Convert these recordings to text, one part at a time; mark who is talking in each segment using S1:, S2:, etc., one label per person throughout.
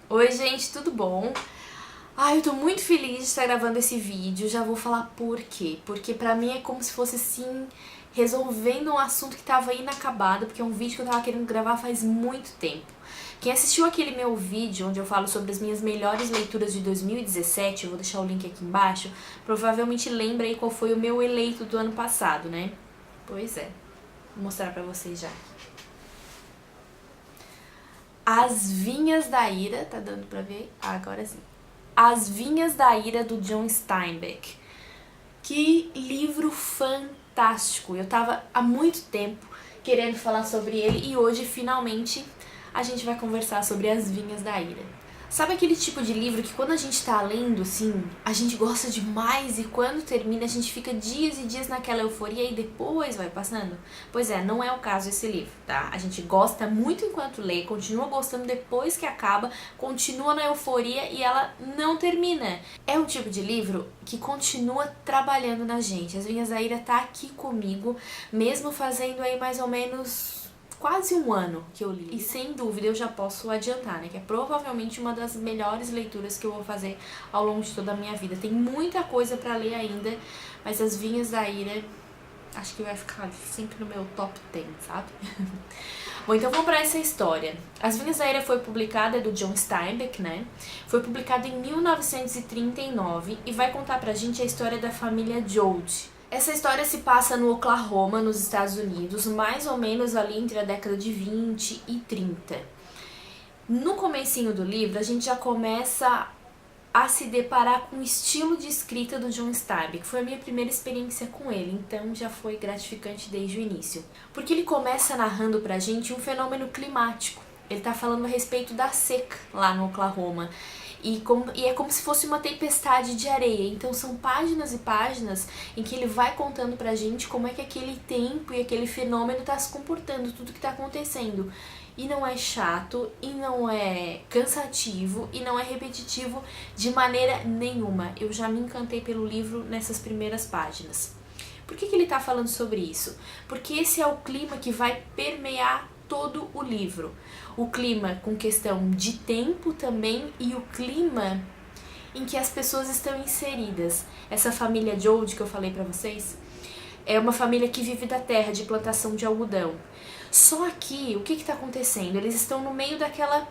S1: Oi gente, tudo bom? Eu tô muito feliz de estar gravando esse vídeo, já vou falar por quê. Porque pra mim é como se fosse assim, resolvendo um assunto que tava inacabado, porque é um vídeo que eu tava querendo gravar faz muito tempo. Quem assistiu aquele meu vídeo onde eu falo sobre as minhas melhores leituras de 2017, eu vou deixar o link aqui embaixo, provavelmente lembra aí qual foi o meu eleito do ano passado, né? Pois é, vou mostrar pra vocês já. As Vinhas da Ira, tá dando pra ver? Agora sim. As Vinhas da Ira, do John Steinbeck. Que livro fantástico! Eu tava há muito tempo querendo falar sobre ele e hoje finalmente a gente vai conversar sobre As Vinhas da Ira. Sabe aquele tipo de livro que quando a gente tá lendo, assim, a gente gosta demais e quando termina a gente fica dias e dias naquela euforia e depois vai passando? Pois é, não é o caso desse livro, tá? A gente gosta muito enquanto lê, continua gostando depois que acaba, continua na euforia e ela não termina. É um tipo de livro que continua trabalhando na gente. As Vinhas da Ira tá aqui comigo, mesmo fazendo aí mais ou menos quase um ano que eu li. E sem dúvida eu já posso adiantar, né? Que é provavelmente uma das melhores leituras que eu vou fazer ao longo de toda a minha vida. Tem muita coisa pra ler ainda, mas As Vinhas da Ira acho que vai ficar sempre no meu top 10, sabe? Bom, então vamos para essa história. As Vinhas da Ira foi publicada, é do John Steinbeck, né? Foi publicada em 1939 e vai contar pra gente a história da família Jode. Essa história se passa no Oklahoma, nos Estados Unidos, mais ou menos ali entre a década de 20 e 30. No comecinho do livro, a gente já começa a se deparar com o estilo de escrita do John Steinbeck, que foi a minha primeira experiência com ele, então já foi gratificante desde o início. Porque ele começa narrando pra gente um fenômeno climático. Ele tá falando a respeito da seca lá no Oklahoma. E é como se fosse uma tempestade de areia. Então são páginas e páginas em que ele vai contando pra gente como é que aquele tempo e aquele fenômeno tá se comportando, tudo que tá acontecendo. E não é chato, e não é cansativo, e não é repetitivo de maneira nenhuma. Eu já me encantei pelo livro nessas primeiras páginas. Por que ele tá falando sobre isso? Porque esse é o clima que vai permear todo o livro. O clima com questão de tempo também e o clima em que as pessoas estão inseridas. Essa família Jode que eu falei pra vocês é uma família que vive da terra, de plantação de algodão. Só que, o que está acontecendo? Eles estão no meio daquela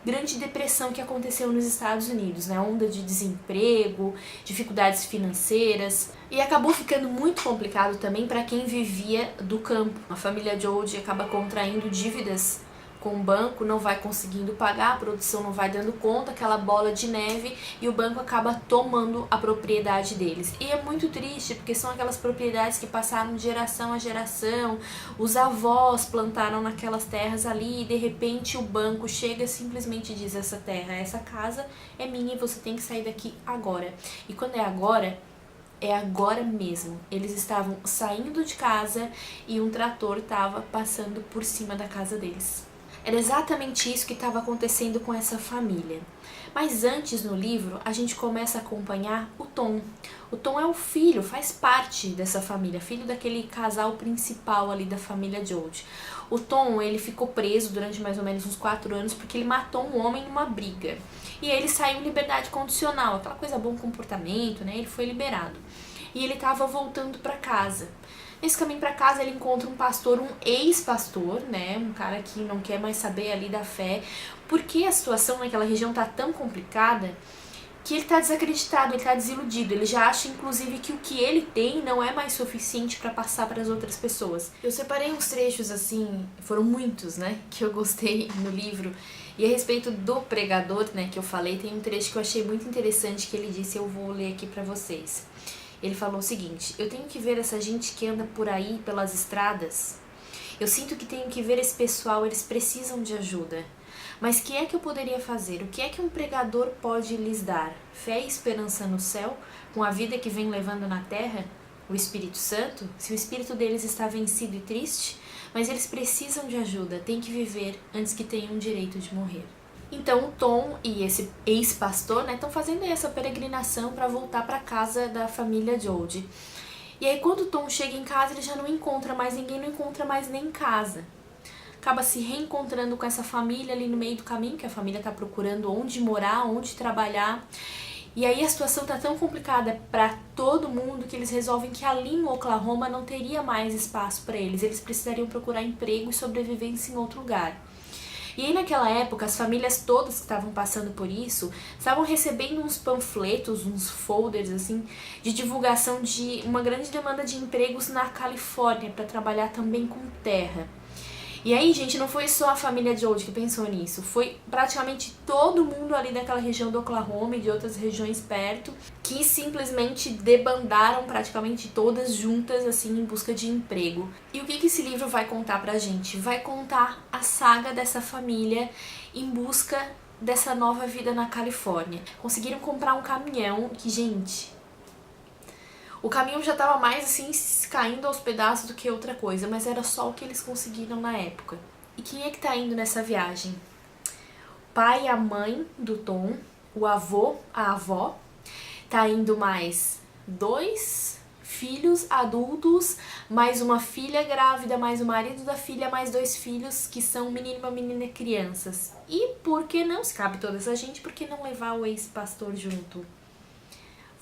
S1: grande depressão que aconteceu nos Estados Unidos, né? Onda de desemprego, dificuldades financeiras. E acabou ficando muito complicado também para quem vivia do campo. A família Jode acaba contraindo dívidas com o banco, não vai conseguindo pagar, a produção não vai dando conta, aquela bola de neve, e o banco acaba tomando a propriedade deles. E é muito triste, porque são aquelas propriedades que passaram de geração a geração, os avós plantaram naquelas terras ali, e de repente o banco chega e simplesmente diz: essa terra, essa casa é minha e você tem que sair daqui agora. E quando é agora mesmo. Eles estavam saindo de casa e um trator estava passando por cima da casa deles. Era exatamente isso que estava acontecendo com essa família. Mas antes no livro a gente começa a acompanhar o Tom. O Tom é o filho, faz parte dessa família, filho daquele casal principal ali da família Jode. O Tom, ele ficou preso durante mais ou menos uns 4 anos porque ele matou um homem numa briga. E ele saiu em liberdade condicional, aquela coisa bom comportamento, né? Ele foi liberado. E ele estava voltando para casa. Nesse caminho para casa ele encontra um pastor, um ex-pastor, né, um cara que não quer mais saber ali da fé, porque a situação naquela região tá tão complicada que ele tá desacreditado, ele tá desiludido, ele já acha inclusive que o que ele tem não é mais suficiente para passar para as outras pessoas. Eu separei uns trechos assim, foram muitos, né, que eu gostei no livro, e a respeito do pregador, né, que eu falei, tem um trecho que eu achei muito interessante que ele disse, eu vou ler aqui para vocês. Ele falou o seguinte: eu tenho que ver essa gente que anda por aí pelas estradas. Eu sinto que tenho que ver esse pessoal, eles precisam de ajuda. Mas o que é que eu poderia fazer? O que é que um pregador pode lhes dar? Fé e esperança no céu, com a vida que vem levando na terra? O Espírito Santo? Se o espírito deles está vencido e triste? Mas eles precisam de ajuda, têm que viver antes que tenham o direito de morrer. Então o Tom e esse ex-pastor, né, estão fazendo essa peregrinação para voltar para casa da família Jode. E aí quando o Tom chega em casa, ele já não encontra mais ninguém, não encontra mais nem casa. acaba se reencontrando com essa família ali no meio do caminho, que a família tá procurando onde morar, onde trabalhar. E aí a situação tá tão complicada para todo mundo que eles resolvem que ali em Oklahoma não teria mais espaço para eles. Eles precisariam procurar emprego e sobrevivência em outro lugar. E aí naquela época, as famílias todas que estavam passando por isso, estavam recebendo uns panfletos, uns folders assim, de divulgação de uma grande demanda de empregos na Califórnia para trabalhar também com terra. E aí, gente, não foi só a família Jody que pensou nisso, foi praticamente todo mundo ali daquela região do Oklahoma e de outras regiões perto, que simplesmente debandaram praticamente todas juntas, assim, em busca de emprego. E o que esse livro vai contar pra gente? Vai contar a saga dessa família em busca dessa nova vida na Califórnia. Conseguiram comprar um caminhão que, gente... O caminhão já estava mais assim caindo aos pedaços do que outra coisa, mas era só o que eles conseguiram na época. E quem é que tá indo nessa viagem? O pai e a mãe do Tom, o avô, a avó, tá indo mais 2 filhos adultos, mais uma filha grávida, mais o marido da filha, mais 2 filhos que são um menino e uma menina crianças. E por que não, se cabe toda essa gente, por que não levar o ex-pastor junto?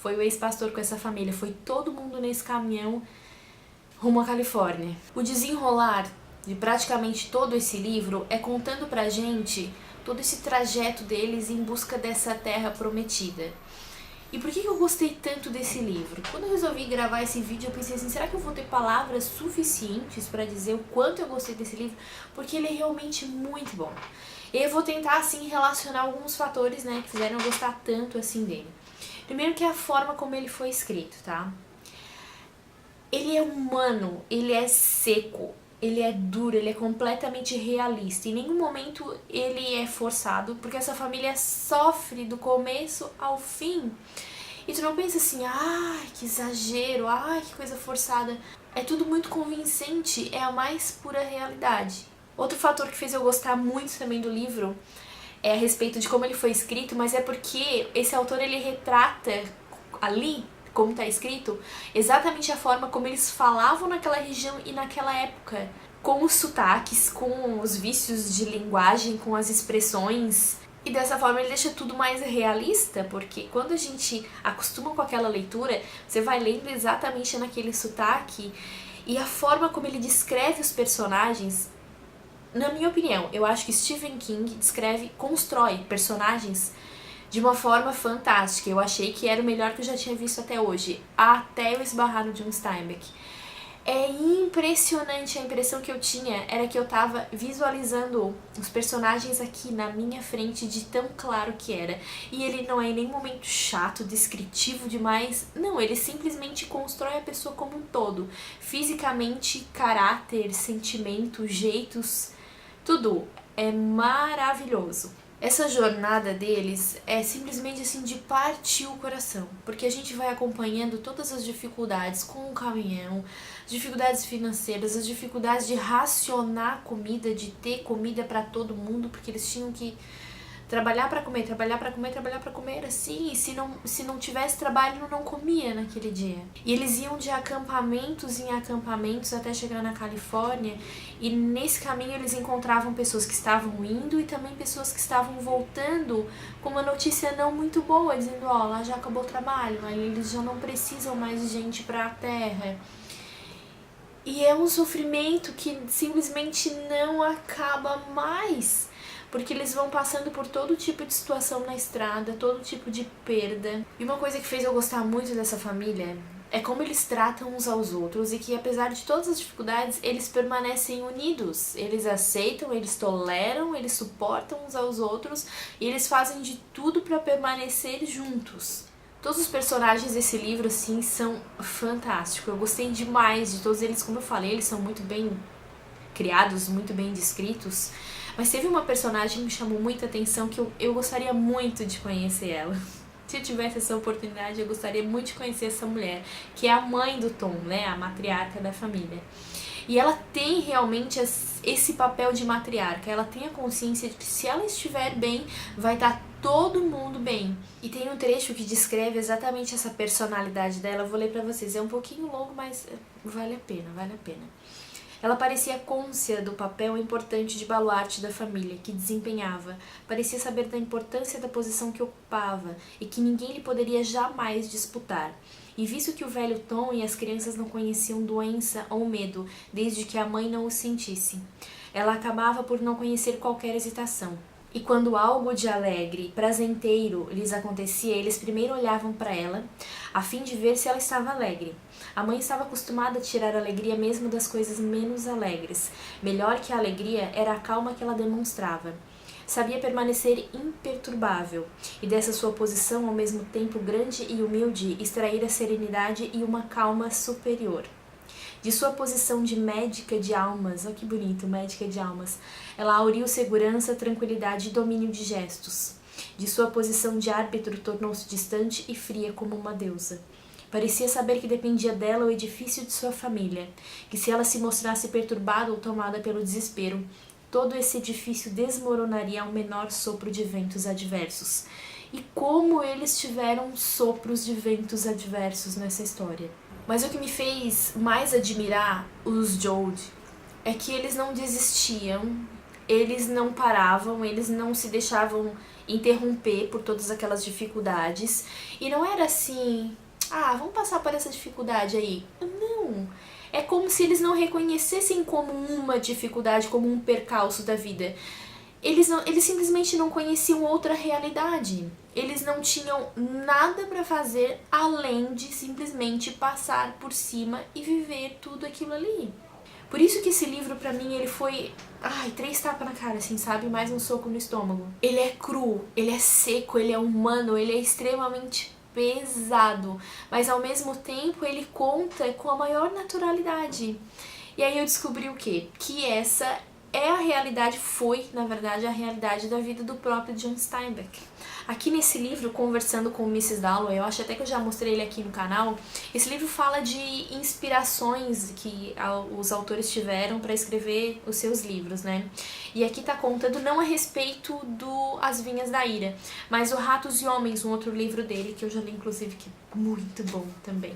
S1: Foi o ex-pastor com essa família, foi todo mundo nesse caminhão rumo à Califórnia. O desenrolar de praticamente todo esse livro é contando pra gente todo esse trajeto deles em busca dessa terra prometida. E por que eu gostei tanto desse livro? Quando eu resolvi gravar esse vídeo, eu pensei assim, será que eu vou ter palavras suficientes para dizer o quanto eu gostei desse livro? Porque ele é realmente muito bom. E eu vou tentar, assim, relacionar alguns fatores, né, que fizeram eu gostar tanto, assim, dele. Primeiro que é a forma como ele foi escrito, tá? Ele é humano, ele é seco, ele é duro, ele é completamente realista. Em nenhum momento ele é forçado, porque essa família sofre do começo ao fim. E tu não pensa assim, ai, que exagero, ai, que coisa forçada. É tudo muito convincente, é a mais pura realidade. Outro fator que fez eu gostar muito também do livro é a respeito de como ele foi escrito, mas é porque esse autor ele retrata ali, como está escrito, exatamente a forma como eles falavam naquela região e naquela época, com os sotaques, com os vícios de linguagem, com as expressões. E dessa forma ele deixa tudo mais realista, porque quando a gente acostuma com aquela leitura, você vai lendo exatamente naquele sotaque e a forma como ele descreve os personagens. Na minha opinião, eu acho que Stephen King constrói personagens de uma forma fantástica. Eu achei que era o melhor que eu já tinha visto até hoje, até eu esbarrar no John Steinbeck. É impressionante, a impressão que eu tinha era que eu tava visualizando os personagens aqui na minha frente de tão claro que era. E ele não é em nenhum momento chato, descritivo demais. Não, ele simplesmente constrói a pessoa como um todo. Fisicamente, caráter, sentimento, jeitos, tudo é maravilhoso. Essa jornada deles é simplesmente assim de partir o coração, porque a gente vai acompanhando todas as dificuldades com o caminhão, dificuldades financeiras, as dificuldades de racionar comida, de ter comida para todo mundo, porque eles tinham que trabalhar para comer, trabalhar para comer, trabalhar para comer, assim, e se não tivesse trabalho, não comia naquele dia. E eles iam de acampamentos em acampamentos até chegar na Califórnia, e nesse caminho eles encontravam pessoas que estavam indo e também pessoas que estavam voltando com uma notícia não muito boa, dizendo, ó, lá já acabou o trabalho, aí eles já não precisam mais de gente para a terra. E é um sofrimento que simplesmente não acaba mais, porque eles vão passando por todo tipo de situação na estrada, todo tipo de perda. E uma coisa que fez eu gostar muito dessa família é como eles tratam uns aos outros e que, apesar de todas as dificuldades, eles permanecem unidos. Eles aceitam, eles toleram, eles suportam uns aos outros e eles fazem de tudo para permanecer juntos. Todos os personagens desse livro, assim, são fantásticos. Eu gostei demais de todos eles, como eu falei, eles são muito bem criados, muito bem descritos. Mas teve uma personagem que me chamou muita atenção que eu gostaria muito de conhecer ela. Se eu tivesse essa oportunidade, eu gostaria muito de conhecer essa mulher, que é a mãe do Tom, né, a matriarca da família. E ela tem realmente esse papel de matriarca, ela tem a consciência de que se ela estiver bem, vai estar todo mundo bem. E tem um trecho que descreve exatamente essa personalidade dela, eu vou ler pra vocês. É um pouquinho longo, mas vale a pena, vale a pena. Ela parecia cônscia do papel importante de baluarte da família que desempenhava, parecia saber da importância da posição que ocupava e que ninguém lhe poderia jamais disputar. E visto que o velho Tom e as crianças não conheciam doença ou medo desde que a mãe não o sentisse, ela acabava por não conhecer qualquer hesitação. E quando algo de alegre, prazenteiro lhes acontecia, eles primeiro olhavam para ela, a fim de ver se ela estava alegre. A mãe estava acostumada a tirar alegria mesmo das coisas menos alegres. Melhor que a alegria era a calma que ela demonstrava. Sabia permanecer imperturbável, e dessa sua posição, ao mesmo tempo grande e humilde, extrair a serenidade e uma calma superior. De sua posição de médica de almas, olha que bonito, médica de almas, ela auriu segurança, tranquilidade e domínio de gestos. De sua posição de árbitro, tornou-se distante e fria como uma deusa. Parecia saber que dependia dela o edifício de sua família, que se ela se mostrasse perturbada ou tomada pelo desespero, todo esse edifício desmoronaria ao menor sopro de ventos adversos. E como eles tiveram sopros de ventos adversos nessa história. Mas o que me fez mais admirar os Joad é que eles não desistiam, eles não paravam, eles não se deixavam interromper por todas aquelas dificuldades. E não era assim, vamos passar por essa dificuldade aí. Não, é como se eles não reconhecessem como uma dificuldade, como um percalço da vida. Eles simplesmente não conheciam outra realidade. Eles não tinham nada para fazer além de simplesmente passar por cima e viver tudo aquilo ali. Por isso que esse livro, pra mim, ele foi 3 tapas na cara, assim, sabe? Mais um soco no estômago. Ele é cru, ele é seco, ele é humano, ele é extremamente pesado. Mas ao mesmo tempo ele conta com a maior naturalidade. E aí eu descobri o quê? Que essa foi, na verdade, a realidade da vida do próprio John Steinbeck. Aqui nesse livro, Conversando com Mrs. Dalloway, eu acho até que eu já mostrei ele aqui no canal, esse livro fala de inspirações que os autores tiveram para escrever os seus livros, né? E aqui tá contando não a respeito do As Vinhas da Ira, mas o Ratos e Homens, um outro livro dele, que eu já li inclusive, que é muito bom também.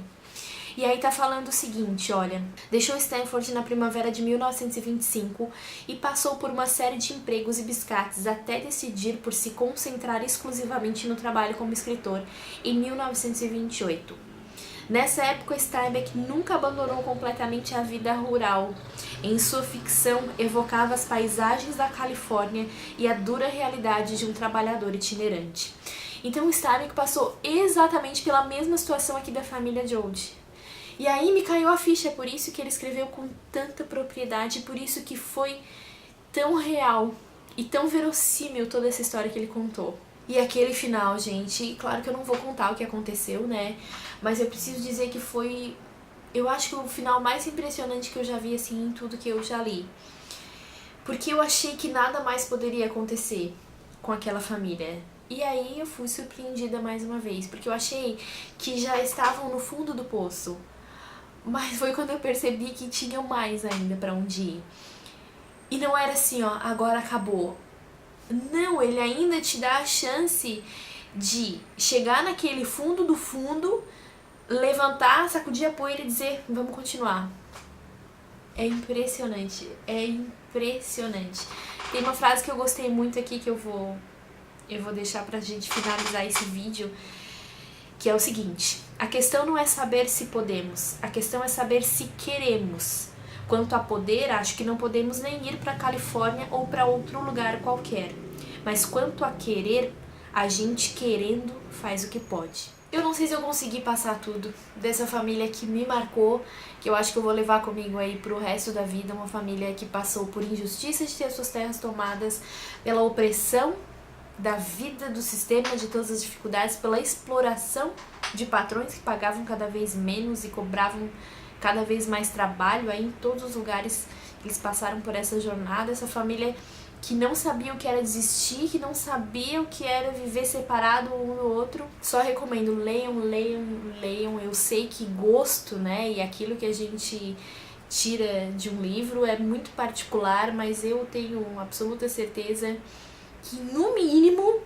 S1: E aí tá falando o seguinte, olha, deixou Stanford na primavera de 1925 e passou por uma série de empregos e biscates até decidir por se concentrar exclusivamente no trabalho como escritor em 1928. Nessa época, Steinbeck nunca abandonou completamente a vida rural. Em sua ficção, evocava as paisagens da Califórnia e a dura realidade de um trabalhador itinerante. Então, Steinbeck passou exatamente pela mesma situação aqui da família Joad. E aí me caiu a ficha, é por isso que ele escreveu com tanta propriedade, por isso que foi tão real e tão verossímil toda essa história que ele contou. E aquele final, gente, claro que eu não vou contar o que aconteceu, né? Mas eu preciso dizer que foi, eu acho que o final mais impressionante que eu já vi, assim, em tudo que eu já li. Porque eu achei que nada mais poderia acontecer com aquela família. E aí eu fui surpreendida mais uma vez, porque eu achei que já estavam no fundo do poço. Mas foi quando eu percebi que tinha mais ainda pra onde ir. E não era assim, agora acabou. Não, ele ainda te dá a chance de chegar naquele fundo do fundo, levantar, sacudir a poeira e dizer, vamos continuar. É impressionante, é impressionante. Tem uma frase que eu gostei muito aqui que eu vou deixar pra gente finalizar esse vídeo, que é o seguinte: a questão não é saber se podemos, a questão é saber se queremos. Quanto a poder, acho que não podemos nem ir para a Califórnia ou para outro lugar qualquer. Mas quanto a querer, a gente querendo faz o que pode. Eu não sei se eu consegui passar tudo dessa família que me marcou, que eu acho que eu vou levar comigo aí pro resto da vida, uma família que passou por injustiça de ter suas terras tomadas, pela opressão da vida, do sistema, de todas as dificuldades, pela exploração de patrões que pagavam cada vez menos e cobravam cada vez mais trabalho aí em todos os lugares que eles passaram por essa jornada. Essa família que não sabia o que era desistir, que não sabia o que era viver separado um do outro. Só recomendo, leiam, leiam, leiam. Eu sei que gosto, né, e aquilo que a gente tira de um livro é muito particular, mas eu tenho absoluta certeza que no mínimo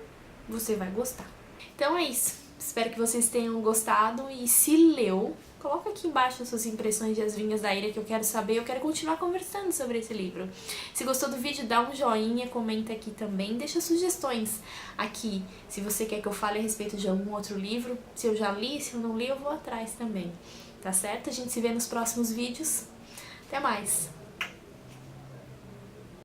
S1: você vai gostar. Então é isso. Espero que vocês tenham gostado e se leu, Coloca aqui embaixo as suas impressões de As Vinhas da Ira, que eu quero saber, eu quero continuar conversando sobre esse livro. Se gostou do vídeo, dá um joinha, comenta aqui também, deixa sugestões aqui, se você quer que eu fale a respeito de algum outro livro, se eu já li, se eu não li, eu vou atrás também, tá certo? A gente se vê nos próximos vídeos, até mais!